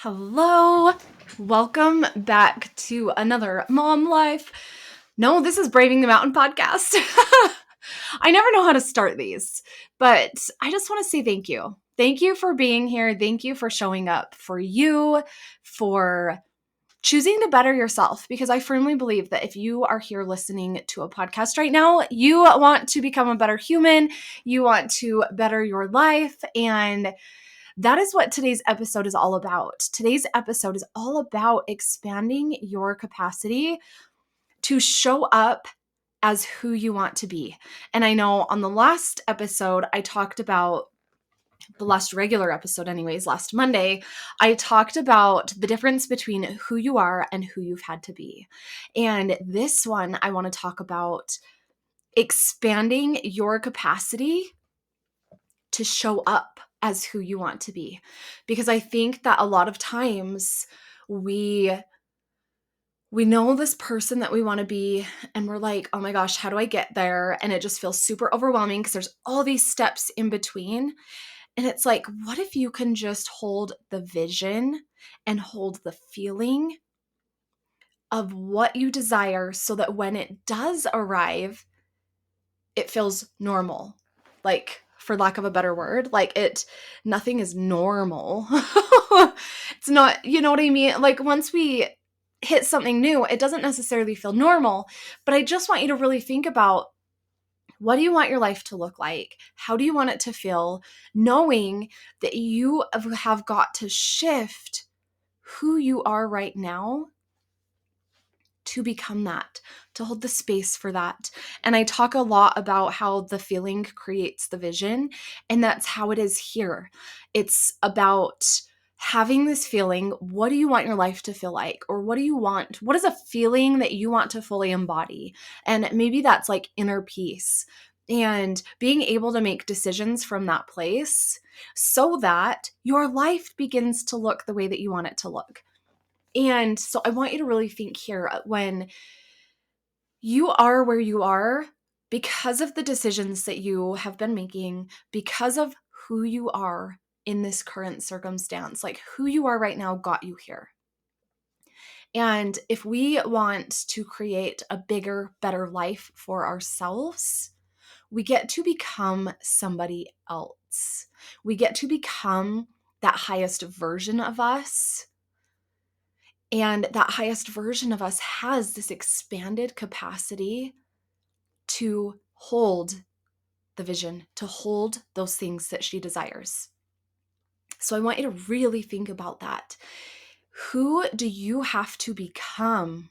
Hello, welcome back to another Mom Life. No, this is Braving the Mountain podcast. I never know how to start these, but I just want to say thank you. Thank you for being here. Thank you for showing up for you, for choosing to better yourself, because I firmly believe that if you are here listening to a podcast right now, you want to become a better human, you want to better your life, and that is what today's episode is all about. Today's episode is all about expanding your capacity to show up as who you want to be. And I know on the last episode, I talked about the last regular episode, anyways, last Monday, I talked about the difference between who you are and who you've had to be. And this one, I want to talk about expanding your capacity to show up as who you want to be. Because I think that a lot of times we know this person that we want to be and we're like, oh my gosh, how do I get there? And it just feels super overwhelming because there's all these steps in between. And it's like, what if you can just hold the vision and hold the feeling of what you desire so that when it does arrive, it feels normal. Like, for lack of a better word, nothing is normal. It's not, you know what I mean? Like, once we hit something new, it doesn't necessarily feel normal, but I just want you to really think about, what do you want your life to look like? How do you want it to feel? Knowing that you have got to shift who you are right now to become that, to hold the space for that. And I talk a lot about how the feeling creates the vision, and that's how it is here. It's about having this feeling. What do you want your life to feel like? Or what do you want? What is a feeling that you want to fully embody? And maybe that's like inner peace and being able to make decisions from that place so that your life begins to look the way that you want it to look. And so I want you to really think here, when you are where you are because of the decisions that you have been making, because of who you are in this current circumstance, like who you are right now got you here. And if we want to create a bigger, better life for ourselves, we get to become somebody else. We get to become that highest version of us. And that highest version of us has this expanded capacity to hold the vision, to hold those things that she desires. So I want you to really think about that. Who do you have to become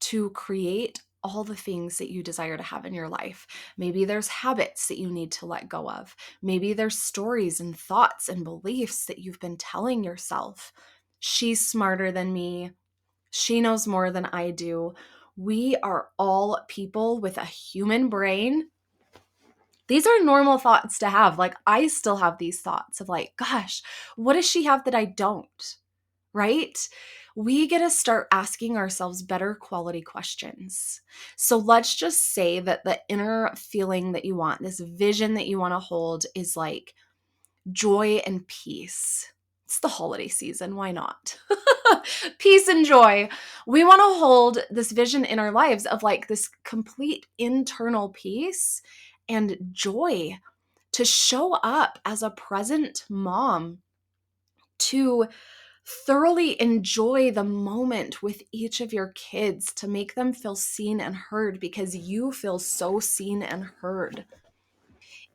to create all the things that you desire to have in your life? Maybe there's habits that you need to let go of. Maybe there's stories and thoughts and beliefs that you've been telling yourself. She's smarter than me. She knows more than I do. We are all people with a human brain. These are normal thoughts to have. Like, I still have these thoughts of like, gosh, what does she have that I don't? Right? We get to start asking ourselves better quality questions. So let's just say that the inner feeling that you want, this vision that you want to hold, is like joy and peace. It's the holiday season. Why not? Peace and joy. We want to hold this vision in our lives of like this complete internal peace and joy, to show up as a present mom, to thoroughly enjoy the moment with each of your kids, to make them feel seen and heard because you feel so seen and heard.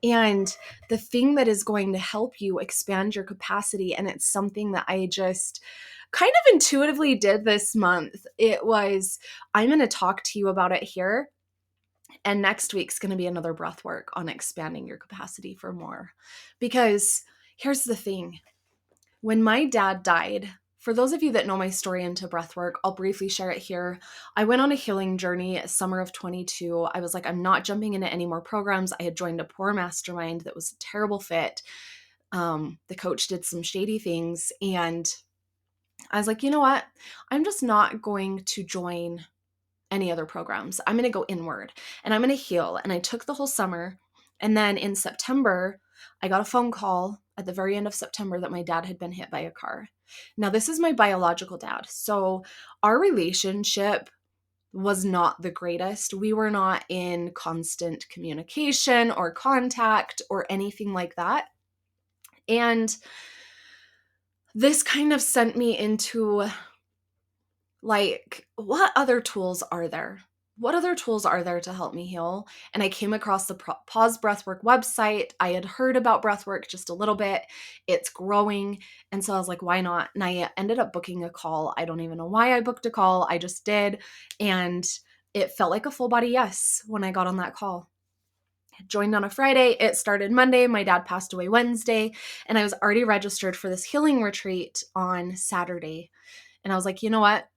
And the thing that is going to help you expand your capacity, and it's something that I just kind of intuitively did this month, it was, I'm going to talk to you about it here. And next week's going to be another breath work on expanding your capacity for more. Because here's the thing. When my dad died, for those of you that know my story into breathwork, I'll briefly share it here. I went on a healing journey summer of 22. I was like, I'm not jumping into any more programs. I had joined a poor mastermind that was a terrible fit. The coach did some shady things. And I was like, you know what? I'm just not going to join any other programs. I'm going to go inward and I'm going to heal. And I took the whole summer. And then in September, I got a phone call. at the very end of September that my dad had been hit by a car. Now, this is my biological dad. So our relationship was not the greatest. We were not in constant communication or contact or anything like that. And this kind of sent me into like, what other tools are there? What other tools are there to help me heal? And I came across the Pause Breathwork website. I had heard about breathwork just a little bit. It's growing. And so I was like, why not? And I ended up booking a call. I don't even know why I booked a call. I just did. And it felt like a full body yes when I got on that call. I joined on a Friday. It started Monday. My dad passed away Wednesday. And I was already registered for this healing retreat on Saturday. And I was like, you know what?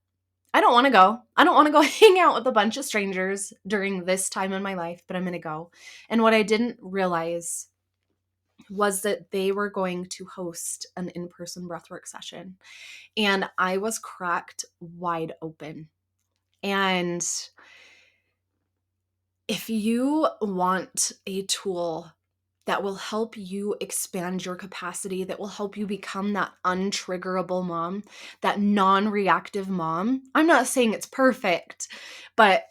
I don't want to go. I don't want to go hang out with a bunch of strangers during this time in my life, but I'm going to go. And what I didn't realize was that they were going to host an in-person breathwork session. And I was cracked wide open. And if you want a tool that will help you expand your capacity, that will help you become that untriggerable mom, that non-reactive mom. I'm not saying it's perfect, but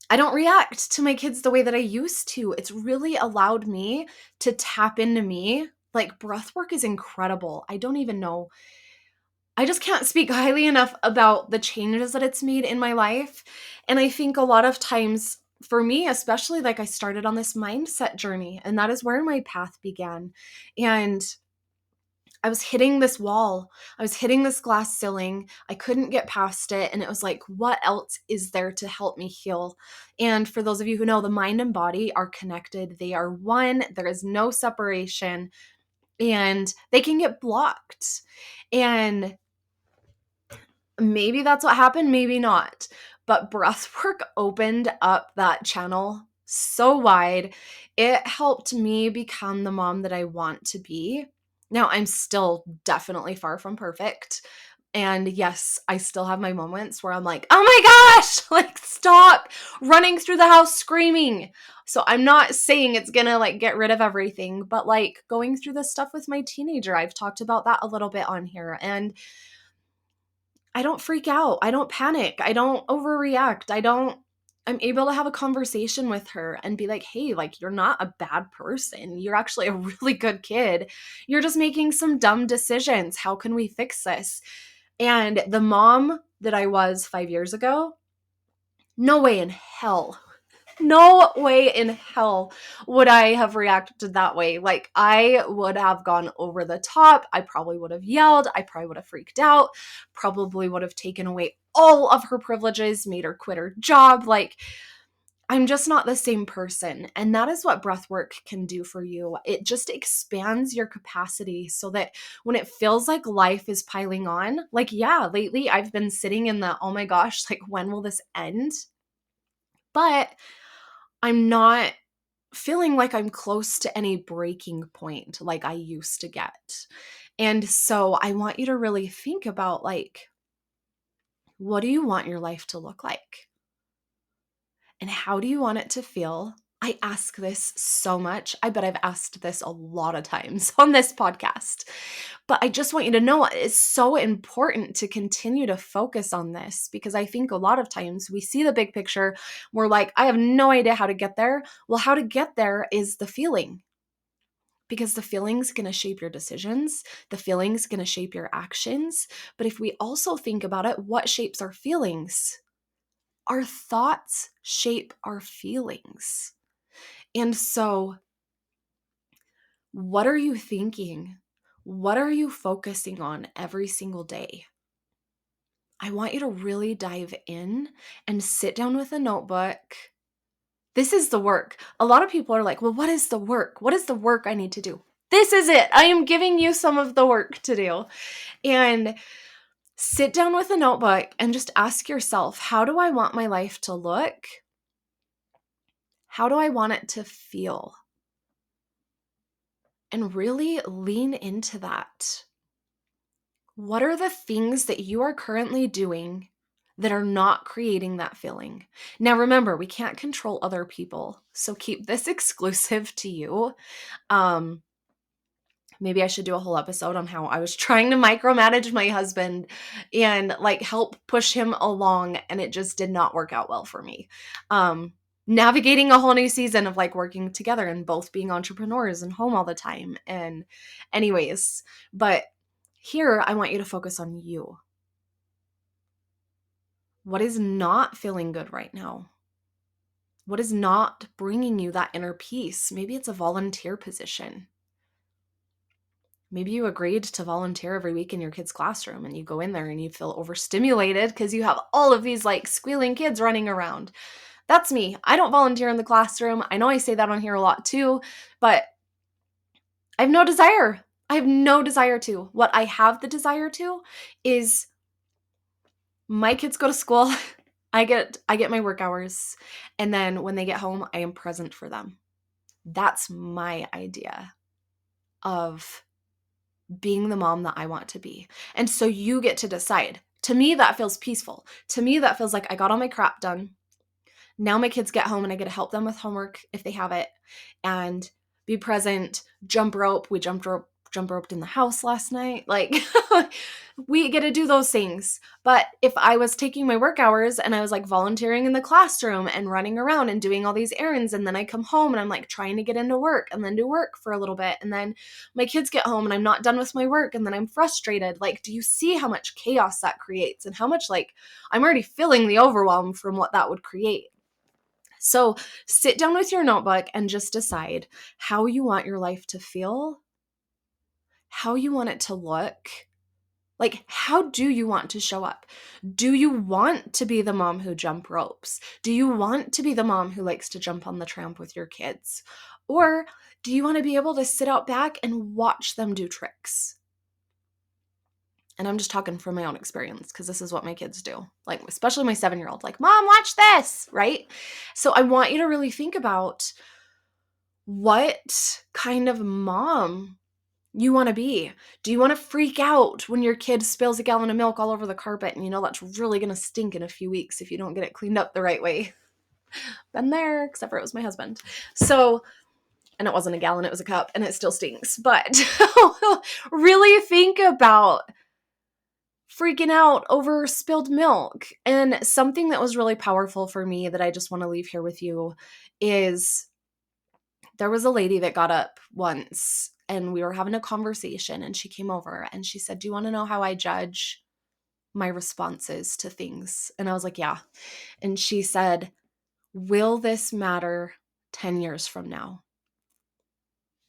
I don't react to my kids the way that I used to. It's really allowed me to tap into me. Like, breathwork is incredible. I don't even know. I just can't speak highly enough about the changes that it's made in my life. And I think a lot of times, for me, especially, like, I started on this mindset journey, and that is where my path began. And I was hitting this wall. I was hitting this glass ceiling. I couldn't get past it. And it was like, what else is there to help me heal? And for those of you who know, the mind and body are connected. They are one. There is no separation. And they can get blocked. And maybe that's what happened, maybe not. But breathwork opened up that channel so wide. It helped me become the mom that I want to be. Now, I'm still definitely far from perfect. And yes, I still have my moments where I'm like, oh my gosh, like, stop running through the house screaming. So I'm not saying it's gonna like get rid of everything, but like going through this stuff with my teenager, I've talked about that a little bit on here. And I don't freak out. I don't panic. I don't overreact. I'm able to have a conversation with her and be like, hey, like, you're not a bad person. You're actually a really good kid. You're just making some dumb decisions. How can we fix this? And the mom that I was 5 years ago, no way in hell. No way in hell would I have reacted that way. Like, I would have gone over the top. I probably would have yelled. I probably would have freaked out. Probably would have taken away all of her privileges, made her quit her job. Like, I'm just not the same person. And that is what breathwork can do for you. It just expands your capacity so that when it feels like life is piling on, like, yeah, lately I've been sitting in the, oh my gosh, like, when will this end? But I'm not feeling like I'm close to any breaking point like I used to get. And so I want you to really think about, like, what do you want your life to look like? And how do you want it to feel? I ask this so much. I bet I've asked this a lot of times on this podcast. But I just want you to know it's so important to continue to focus on this, because I think a lot of times we see the big picture. We're like, I have no idea how to get there. Well, how to get there is the feeling, because the feeling's going to shape your decisions. The feeling's going to shape your actions. But if we also think about it, what shapes our feelings? Our thoughts shape our feelings. And so, what are you thinking? What are you focusing on every single day? I want you to really dive in and sit down with a notebook. This is the work. A lot of people are like, well, what is the work? What is the work I need to do? This is it. I am giving you some of the work to do. And sit down with a notebook and just ask yourself, how do I want my life to look? How do I want it to feel? And really lean into that. What are the things that you are currently doing that are not creating that feeling? Now, remember, we can't control other people, so keep this exclusive to you. Maybe I should do a whole episode on how I was trying to micromanage my husband and like help push him along, and it just did not work out well for me. Navigating a whole new season of like working together and both being entrepreneurs and home all the time. And anyways, but here I want you to focus on you. What is not feeling good right now? What is not bringing you that inner peace? Maybe it's a volunteer position. Maybe you agreed to volunteer every week in your kid's classroom and you go in there and you feel overstimulated because you have all of these like squealing kids running around. That's me. I don't volunteer in the classroom. I know I say that on here a lot too, but I have no desire. I have no desire to. What I have the desire to is my kids go to school. I get my work hours, and then when they get home, I am present for them. That's my idea of being the mom that I want to be. And so you get to decide. To me, that feels peaceful. To me, that feels like I got all my crap done. Now my kids get home and I get to help them with homework if they have it, and be present, jump rope. We jump roped in the house last night. Like we get to do those things. But if I was taking my work hours and I was like volunteering in the classroom and running around and doing all these errands, and then I come home and I'm like trying to get into work and then do work for a little bit, and then my kids get home and I'm not done with my work and then I'm frustrated. Like, do you see how much chaos that creates and how much like I'm already feeling the overwhelm from what that would create? So sit down with your notebook and just decide how you want your life to feel, how you want it to look. Like, how do you want to show up? Do you want to be the mom who jump ropes? Do you want to be the mom who likes to jump on the tramp with your kids? Or do you want to be able to sit out back and watch them do tricks? And I'm just talking from my own experience because this is what my kids do. Like, especially my 7-year-old, like, Mom, watch this, right? So I want you to really think about what kind of mom you want to be. Do you want to freak out when your kid spills a gallon of milk all over the carpet and you know that's really going to stink in a few weeks if you don't get it cleaned up the right way? Been there, except for it was my husband. So, and it wasn't a gallon, it was a cup, and it still stinks. But really think about freaking out over spilled milk. And something that was really powerful for me that I just want to leave here with you is there was a lady that got up once and we were having a conversation, and she came over and she said, "Do you want to know how I judge my responses to things?" And I was like, "Yeah." And she said, "Will this matter 10 years from now?"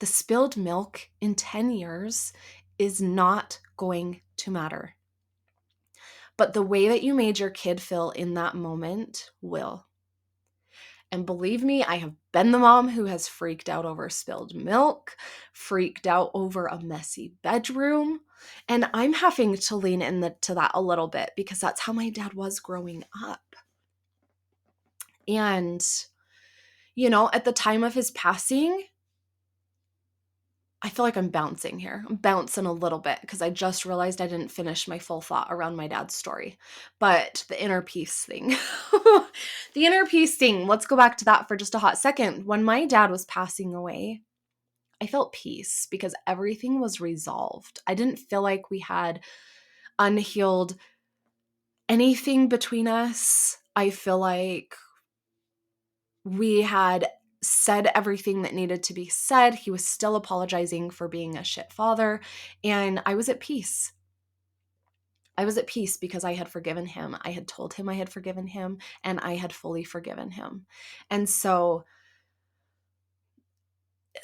The spilled milk in 10 years is not going to matter. But the way that you made your kid feel in that moment will. And believe me, I have been the mom who has freaked out over spilled milk, freaked out over a messy bedroom. And I'm having to lean into that a little bit because that's how my dad was growing up. And, you know, at the time of his passing, I feel like I'm bouncing here. I'm bouncing a little bit because I just realized I didn't finish my full thought around my dad's story. But the inner peace thing, the inner peace thing, let's go back to that for just a hot second. When my dad was passing away, I felt peace because everything was resolved. I didn't feel like we had unhealed anything between us. I feel like we had said everything that needed to be said. He was still apologizing for being a shit father, and I was at peace. I was at peace because I had forgiven him. I had told him I had forgiven him, and I had fully forgiven him. And so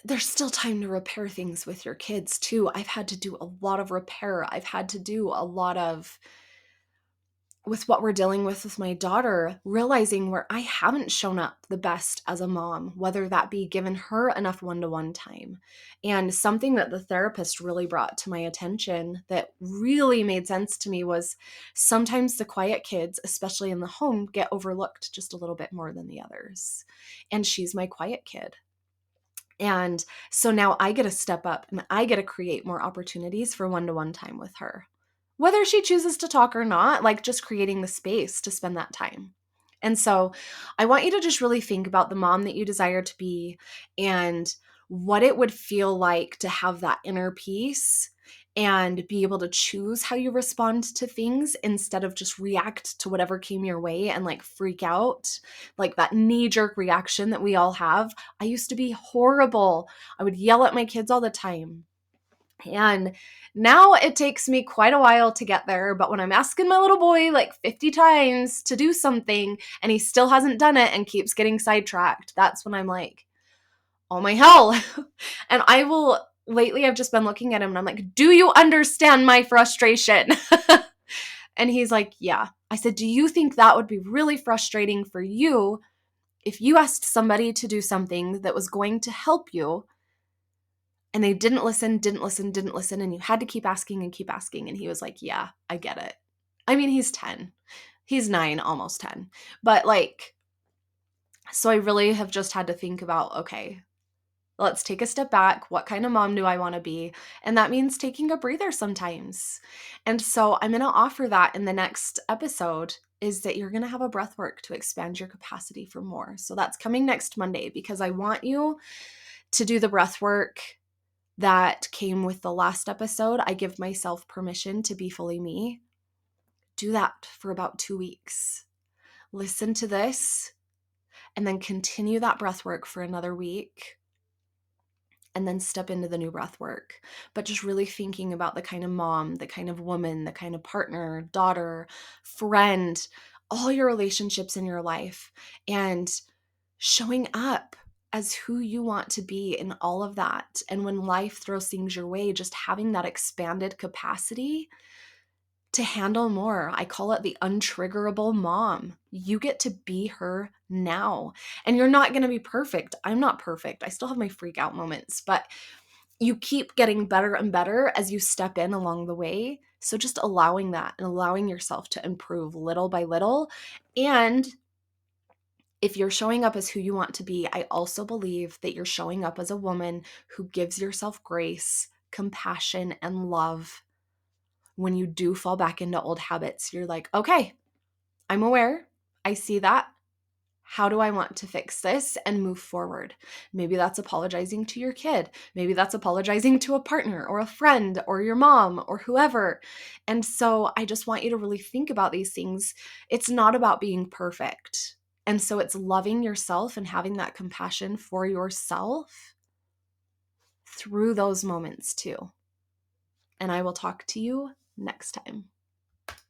there's still time to repair things with your kids too. I've had to do a lot of repair. I've had to do a lot of with what we're dealing with my daughter, realizing where I haven't shown up the best as a mom, whether that be given her enough one-to-one time. And something that the therapist really brought to my attention that really made sense to me was sometimes the quiet kids, especially in the home, get overlooked just a little bit more than the others. And she's my quiet kid. And so now I get to step up and I get to create more opportunities for one-to-one time with her. Whether she chooses to talk or not, like just creating the space to spend that time. And so I want you to just really think about the mom that you desire to be and what it would feel like to have that inner peace and be able to choose how you respond to things instead of just react to whatever came your way and like freak out, like that knee-jerk reaction that we all have. I used to be horrible. I would yell at my kids all the time. And now it takes me quite a while to get there, but when I'm asking my little boy like 50 times to do something and he still hasn't done it and keeps getting sidetracked, that's when I'm like, oh my hell. And lately I've just been looking at him and I'm like, do you understand my frustration? And he's like, yeah. I said, do you think that would be really frustrating for you if you asked somebody to do something that was going to help you and they didn't listen, and you had to keep asking and keep asking? And he was like, yeah, I get it. I mean, he's 10. He's 9, almost 10. But like, so I really have just had to think about, okay, let's take a step back. What kind of mom do I want to be? And that means taking a breather sometimes. And so I'm going to offer that in the next episode, is that you're going to have a breath work to expand your capacity for more. So that's coming next Monday, because I want you to do the breath work that came with the last episode. I give myself permission to be fully me. Do that for about 2 weeks. Listen to this and then continue that breath work for another week. And then step into the new breath work. But just really thinking about the kind of mom, the kind of woman, the kind of partner, daughter, friend, all your relationships in your life, and showing up as who you want to be in all of that. And when life throws things your way, just having that expanded capacity to handle more. I call it the untriggerable mom. You get to be her now. And you're not going to be perfect. I'm not perfect. I still have my freak out moments, but you keep getting better and better as you step in along the way. So just allowing that and allowing yourself to improve little by little. And if you're showing up as who you want to be, I also believe that you're showing up as a woman who gives yourself grace, compassion, and love. When you do fall back into old habits, you're like, okay, I'm aware. I see that. How do I want to fix this and move forward? Maybe that's apologizing to your kid. Maybe that's apologizing to a partner or a friend or your mom or whoever. And so I just want you to really think about these things. It's not about being perfect. And so it's loving yourself and having that compassion for yourself through those moments too. And I will talk to you next time.